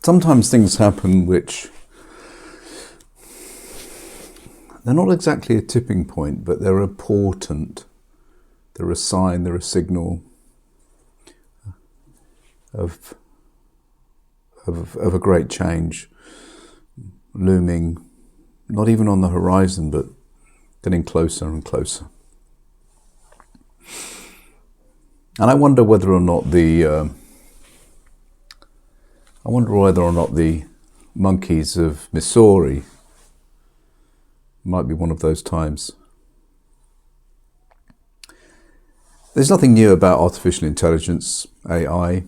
sometimes things happen which they're not exactly a tipping point, but they're a portent. They're a sign, they're a signal of a great change looming, not even on the horizon, but getting closer and closer. And I wonder whether or not the monkeys of Missouri might be one of those times. There's nothing new about artificial intelligence, AI.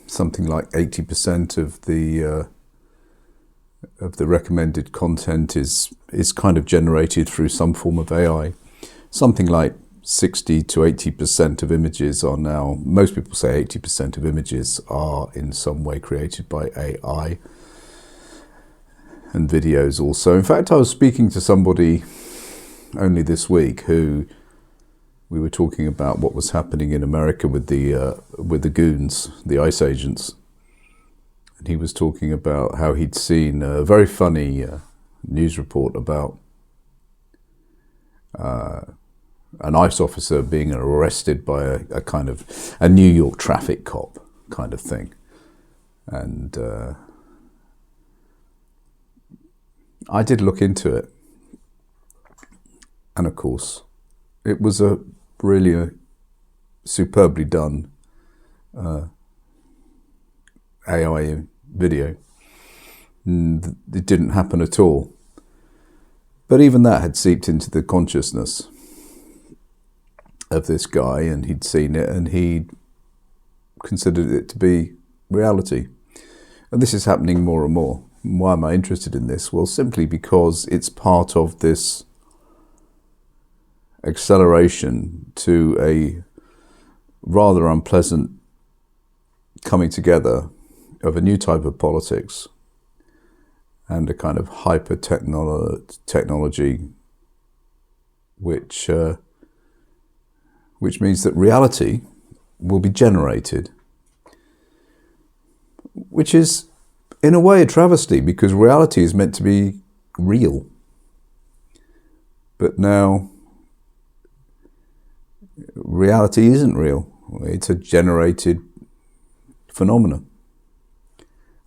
Something like 80% of the recommended content is kind of generated through some form of AI. Something like 60 to 80% of images are now, most people say 80% of images are in some way created by AI, and videos also. In fact, I was speaking to somebody only this week who we were talking about what was happening in America with the goons, the ICE agents. And he was talking about how he'd seen a very funny news report about an ICE officer being arrested by a kind of a New York traffic cop kind of thing. And I did look into it. And of course, it was really a superbly done AI video. And it didn't happen at all. But even that had seeped into the consciousness of this guy, and he'd seen it, and he considered it to be reality. And this is happening more and more. Why am I interested in this? Well, simply because it's part of this acceleration to a rather unpleasant coming together of a new type of politics and a kind of hyper technology which means that reality will be generated, which is in a way a travesty, because reality is meant to be real. But now reality isn't real. It's a generated phenomenon.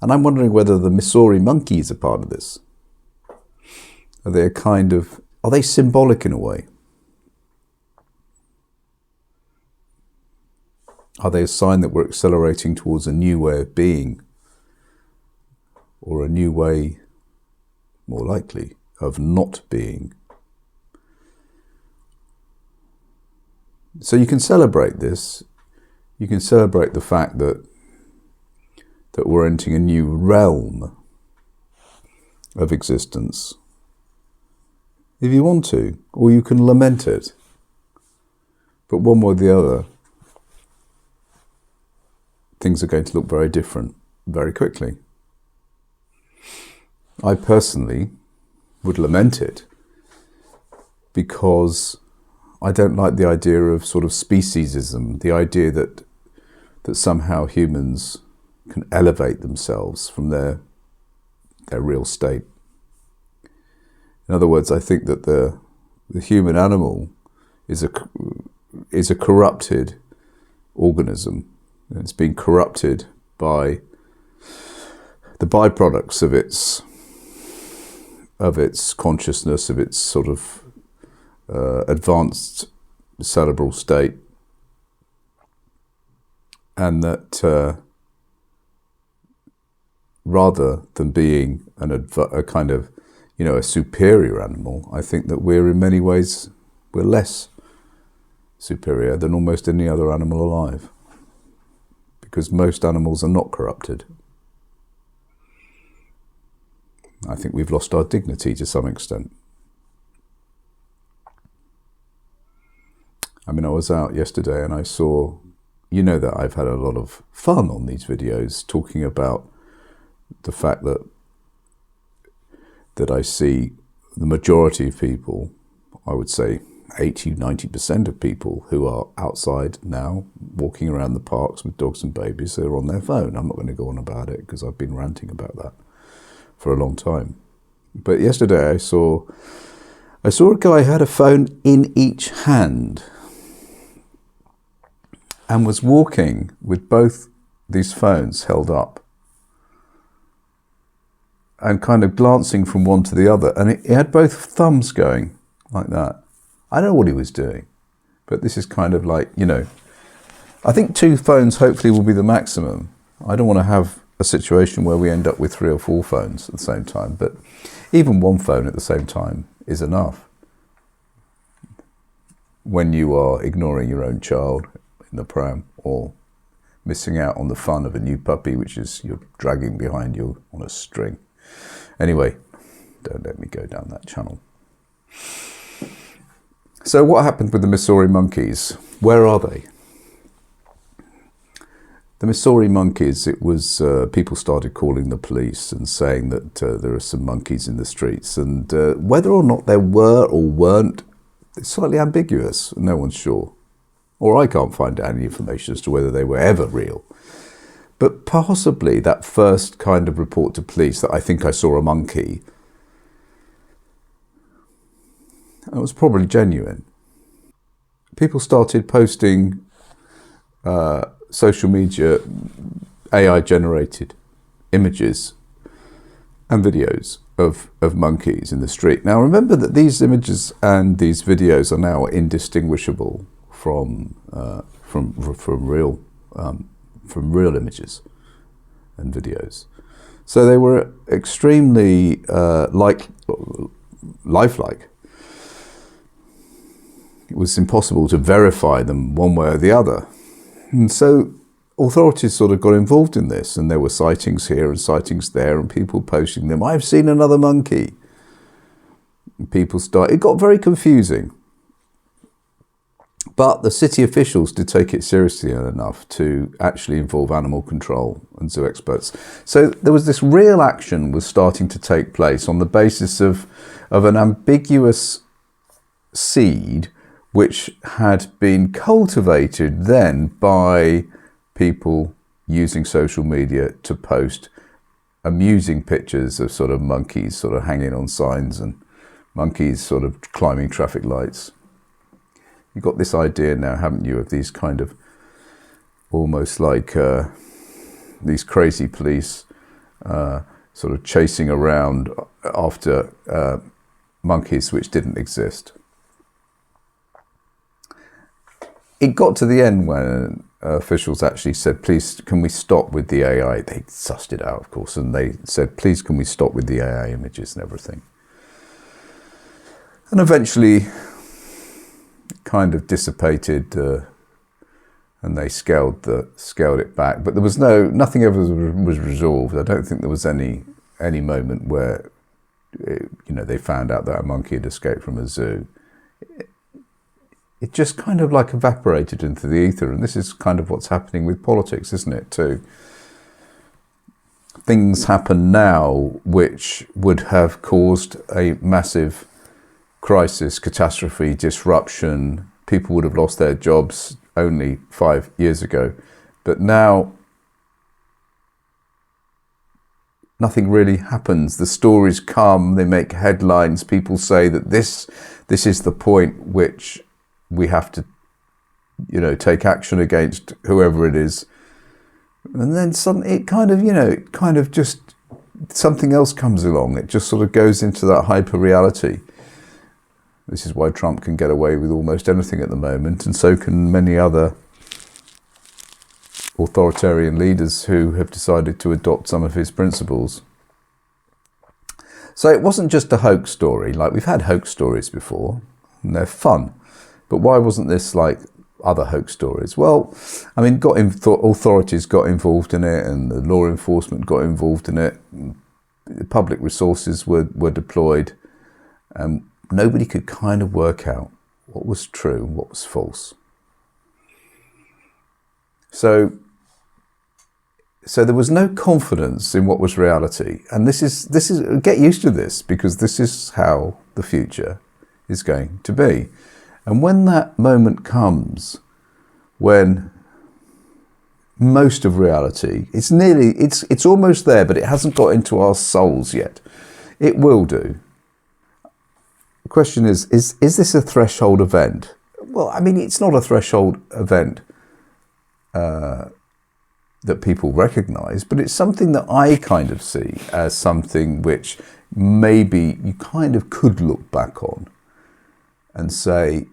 And I'm wondering whether the Missouri monkeys are part of this. Are they symbolic in a way? Are they a sign that we're accelerating towards a new way of being? Or a new way, more likely, of not being? So you can celebrate this. You can celebrate the fact that we're entering a new realm of existence, if you want to, or you can lament it. But one way or the other, things are going to look very different very quickly. I personally would lament it because I don't like the idea of sort of speciesism, the idea that somehow humans can elevate themselves from their real state. In other words, I think that the human animal is a corrupted organism. It's been corrupted by the byproducts of its consciousness, of its sort of advanced cerebral state, and that rather than being a kind of, a superior animal, I think that we're in many ways, we're less superior than almost any other animal alive, because most animals are not corrupted. I think we've lost our dignity to some extent. I mean, I was out yesterday and I saw, that I've had a lot of fun on these videos talking about the fact that I see the majority of people, I would say 80-90% of people who are outside now, walking around the parks with dogs and babies, they're on their phone. I'm not going to go on about it because I've been ranting about that for a long time. But yesterday I saw a guy who had a phone in each hand and was walking with both these phones held up and kind of glancing from one to the other. And he had both thumbs going like that. I don't know what he was doing, but this is kind of like, I think 2 phones hopefully will be the maximum. I don't want to have a situation where we end up with 3 or 4 phones at the same time, but even 1 phone at the same time is enough. When you are ignoring your own child in the pram or missing out on the fun of a new puppy, which is you're dragging behind you on a string. Anyway, don't let me go down that channel. So what happened with the Missouri monkeys? Where are they? The Missouri monkeys, it was, people started calling the police and saying that there are some monkeys in the streets. And whether or not there were or weren't, it's slightly ambiguous. No one's sure. Or I can't find any information as to whether they were ever real. But possibly that first kind of report to police that I think I saw a monkey, it was probably genuine. People started posting social media AI-generated images and videos of monkeys in the street. Now remember that these images and these videos are now indistinguishable from real images and videos. So they were extremely lifelike. It was impossible to verify them one way or the other. And so authorities sort of got involved in this, and there were sightings here and sightings there and people posting them. I've seen another monkey. And it got very confusing. But the city officials did take it seriously enough to actually involve animal control and zoo experts. So there was this real action was starting to take place on the basis of an ambiguous seed which had been cultivated then by people using social media to post amusing pictures of sort of monkeys sort of hanging on signs and monkeys sort of climbing traffic lights. You've got this idea now, haven't you, of these kind of almost like these crazy police sort of chasing around after monkeys which didn't exist. It got to the end when officials actually said, please, can we stop with the AI? They sussed it out, of course, and they said, please, can we stop with the AI images and everything? And eventually it kind of dissipated and they scaled it back. But there was nothing ever was resolved. I don't think there was any moment where they found out that a monkey had escaped from a zoo. It just kind of like evaporated into the ether, and this is kind of what's happening with politics, isn't it, too? Things happen now which would have caused a massive crisis, catastrophe, disruption. People would have lost their jobs only 5 years ago. But now nothing really happens. The stories come, they make headlines. People say that this is the point which we have to, take action against whoever it is. And then suddenly it kind of just something else comes along. It just sort of goes into that hyper reality. This is why Trump can get away with almost anything at the moment, and so can many other authoritarian leaders who have decided to adopt some of his principles. So it wasn't just a hoax story. Like, we've had hoax stories before, and they're fun. But why wasn't this like other hoax stories? Well, I mean, authorities got involved in it, and the law enforcement got involved in it. The public resources were deployed, and nobody could kind of work out what was true and what was false. So there was no confidence in what was reality. And this is get used to this, because this is how the future is going to be. And when that moment comes, when most of reality, it's almost there, but it hasn't got into our souls yet. It will do. The question is this a threshold event? Well, I mean, it's not a threshold event that people recognize, but it's something that I kind of see as something which maybe you kind of could look back on and say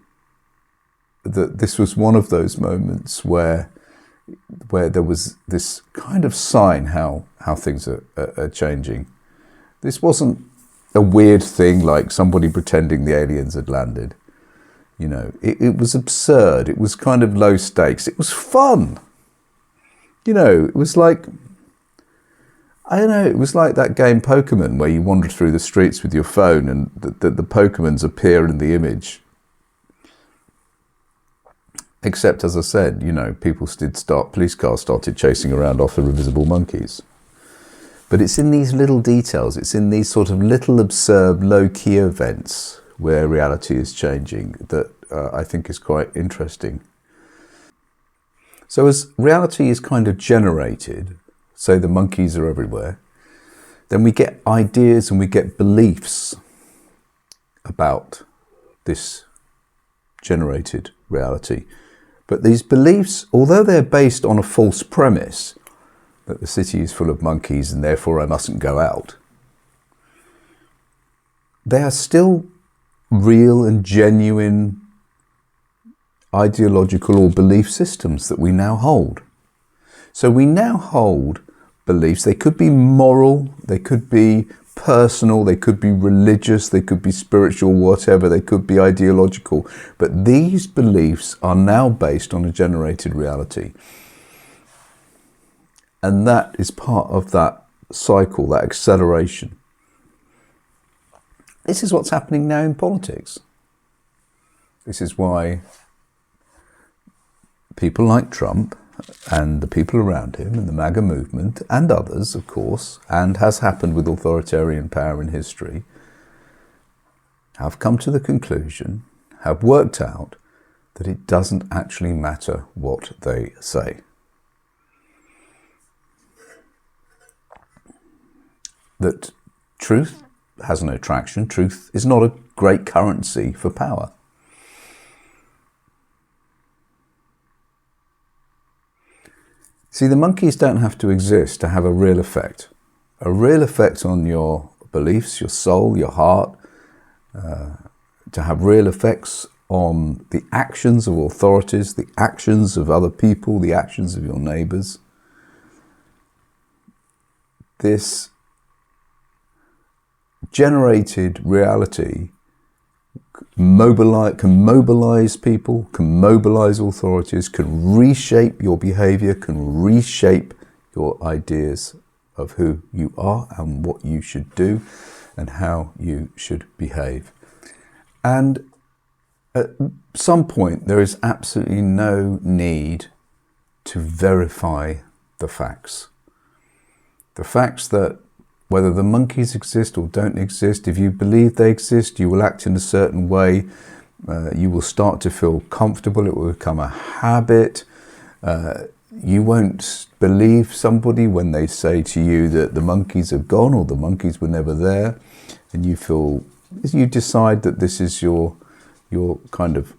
that this was one of those moments where there was this kind of sign how things are changing. This wasn't a weird thing like somebody pretending the aliens had landed. You know, it was absurd. It was kind of low stakes. It was fun. You know, it was like, I don't know, it was like that game Pokemon where you wander through the streets with your phone and the Pokemons appear in the image. Except, as I said, you know, police cars started chasing around after invisible monkeys. But it's in these little details, it's in these sort of little absurd, low-key events where reality is changing that I think is quite interesting. So as reality is kind of generated, say the monkeys are everywhere, then we get ideas and we get beliefs about this generated reality. But these beliefs, although they're based on a false premise, that the city is full of monkeys and therefore I mustn't go out, they are still real and genuine ideological or belief systems that we now hold. So we now hold beliefs. They could be moral, they could be personal, they could be religious, they could be spiritual, whatever, they could be ideological. But these beliefs are now based on a generated reality. And that is part of that cycle, that acceleration. This is what's happening now in politics. This is why people like Trump and the people around him and the MAGA movement and others, of course, and has happened with authoritarian power in history, have come to the conclusion, have worked out that it doesn't actually matter what they say. That truth has no traction. Truth is not a great currency for power. See, the monkeys don't have to exist to have a real effect. A real effect on your beliefs, your soul, your heart, to have real effects on the actions of authorities, the actions of other people, the actions of your neighbours. This generated reality can mobilize people, can mobilize authorities, can reshape your behavior, can reshape your ideas of who you are and what you should do and how you should behave. And at some point, there is absolutely no need to verify the facts. The facts that whether the monkeys exist or don't exist, if you believe they exist, you will act in a certain way. You will start to feel comfortable. It will become a habit. You won't believe somebody when they say to you that the monkeys are gone or the monkeys were never there. And you decide that this is your kind of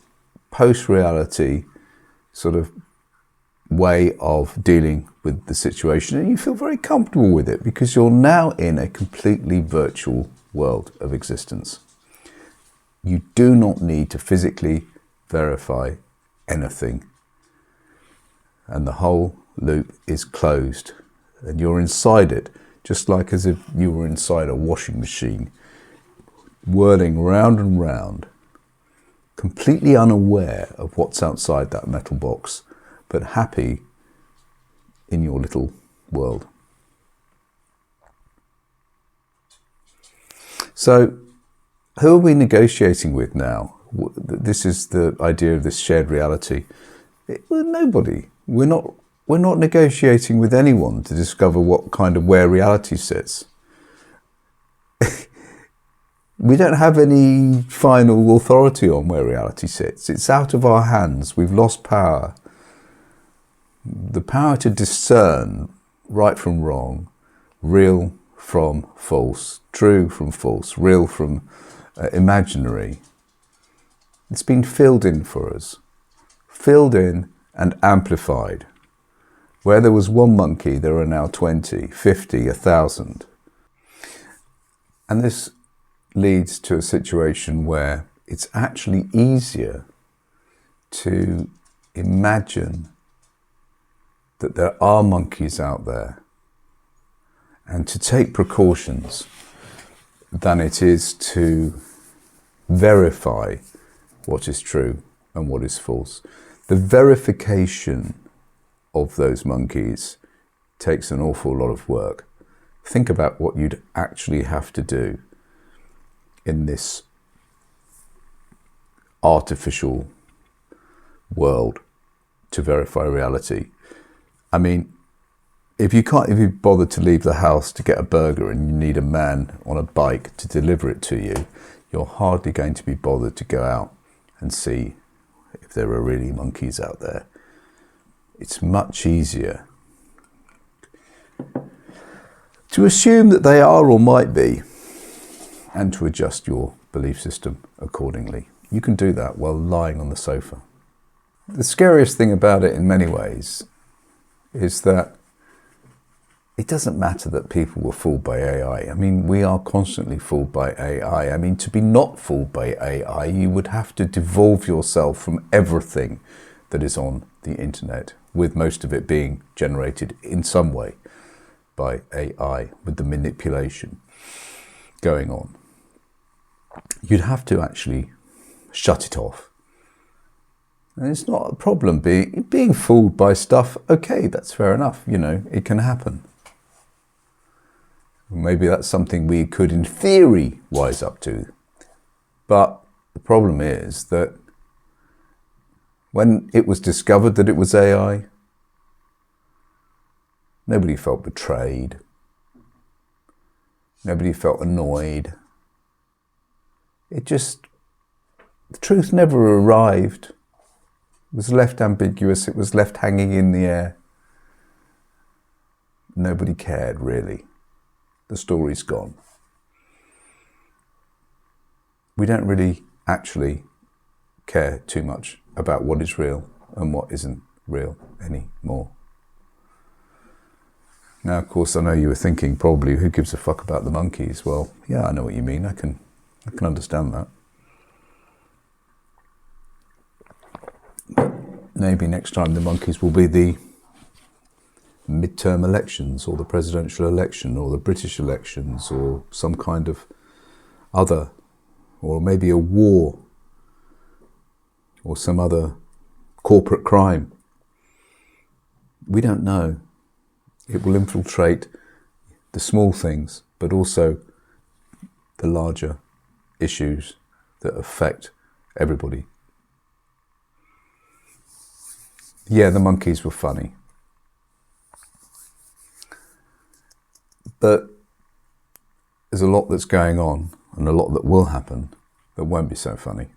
post-reality sort of way of dealing with the situation, and you feel very comfortable with it because you're now in a completely virtual world of existence. You do not need to physically verify anything, and the whole loop is closed and you're inside it, just like as if you were inside a washing machine, whirling round and round, completely unaware of what's outside that metal box, but happy in your little world. So, who are we negotiating with now? This is the idea of this shared reality. Well, nobody. We're not negotiating with anyone to discover where reality sits. We don't have any final authority on where reality sits. It's out of our hands. We've lost power. The power to discern right from wrong, real from false, true from false, real from imaginary. It's been filled in for us. Filled in and amplified. Where there was one monkey, there are now 20, 50, 1,000. And this leads to a situation where it's actually easier to imagine that there are monkeys out there and to take precautions than it is to verify what is true and what is false. The verification of those monkeys takes an awful lot of work. Think about what you'd actually have to do in this artificial world to verify reality. I mean, if you can't even bother to leave the house to get a burger and you need a man on a bike to deliver it to you, you're hardly going to be bothered to go out and see if there are really monkeys out there. It's much easier to assume that they are or might be and to adjust your belief system accordingly. You can do that while lying on the sofa. The scariest thing about it in many ways is that it doesn't matter that people were fooled by AI. I mean, we are constantly fooled by AI. I mean, to be not fooled by AI, you would have to devolve yourself from everything that is on the internet, with most of it being generated in some way by AI, with the manipulation going on. You'd have to actually shut it off. And it's not a problem being fooled by stuff. Okay, that's fair enough. You know, it can happen. Maybe that's something we could, in theory, wise up to. But the problem is that when it was discovered that it was AI, nobody felt betrayed. Nobody felt annoyed. The truth never arrived. It was left ambiguous. It was left hanging in the air. Nobody cared, really. The story's gone. We don't really actually care too much about what is real and what isn't real anymore. Now, of course, I know you were thinking probably, who gives a fuck about the monkeys? Well, yeah, I know what you mean. I can understand that. Maybe next time the monkeys will be the midterm elections or the presidential election or the British elections or some kind of other, or maybe a war or some other corporate crime. We don't know. It will infiltrate the small things, but also the larger issues that affect everybody. Yeah, the monkeys were funny. But there's a lot that's going on and a lot that will happen that won't be so funny.